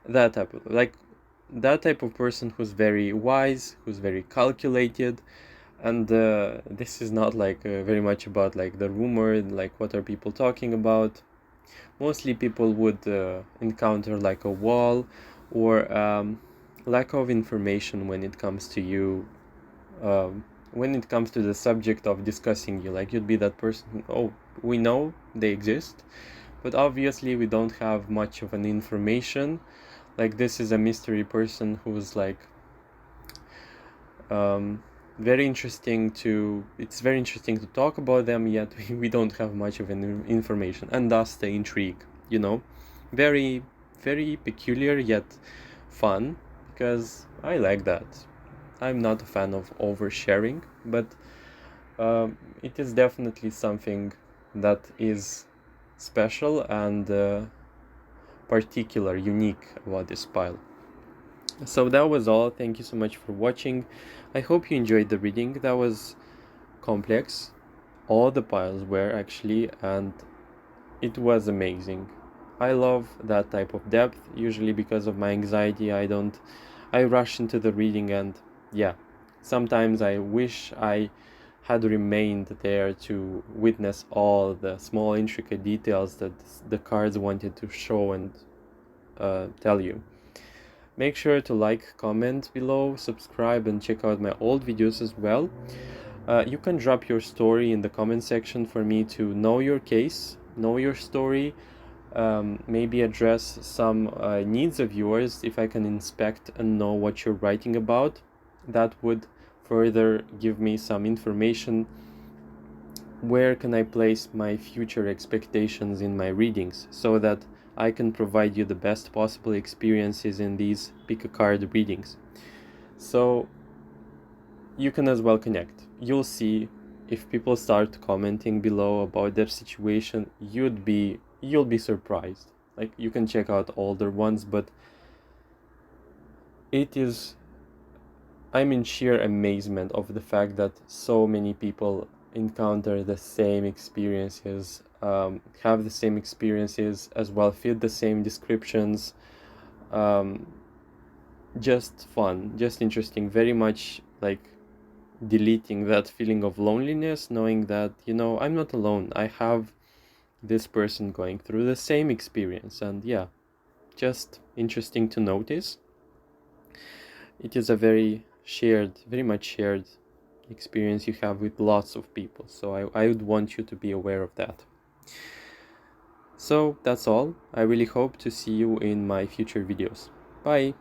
That type of like, that type of person who's very wise, who's very calculated. And this is not like very much about like the rumor, like what are people talking about. Mostly people would encounter like a wall, or lack of information when it comes to you, when it comes to the subject of discussing you. Like, you'd be that person, oh, we know they exist, but obviously we don't have much of an information. Like, this is a mystery person who's like very interesting to, it's very interesting to talk about them, yet we don't have much of an information, and thus the intrigue, you know. Very, very peculiar yet fun, because I like that. I'm not a fan of oversharing, but it is definitely something that is special and particular, unique about this pile. So that was all. Thank you so much for watching. I hope you enjoyed the reading. That was complex, all the piles were actually, and it was amazing. I love that type of depth. Usually because of my anxiety, I rush into the reading, and yeah, sometimes I wish I had remained there to witness all the small intricate details that the cards wanted to show and tell you. Make sure to like, comment below, subscribe, and check out my old videos as well. You can drop your story in the comment section for me to know your case, know your story, maybe address some needs of yours if I can inspect and know what you're writing about. That would further give me some information. Where can I place my future expectations in my readings so that I can provide you the best possible experiences in these pick a card readings. So you can as well connect. You'll see if people start commenting below about their situation, you'll be surprised. Like, you can check out older ones, but I'm in sheer amazement of the fact that so many people encounter the same experiences, have the same experiences as well, fit the same descriptions. Just fun, just interesting, very much like deleting that feeling of loneliness, knowing that, I'm not alone. I have this person going through the same experience, and yeah, just interesting to notice. It is a very much shared experience you have with lots of people, so I would want you to be aware of that. So that's all. I really hope to see you in my future videos. Bye!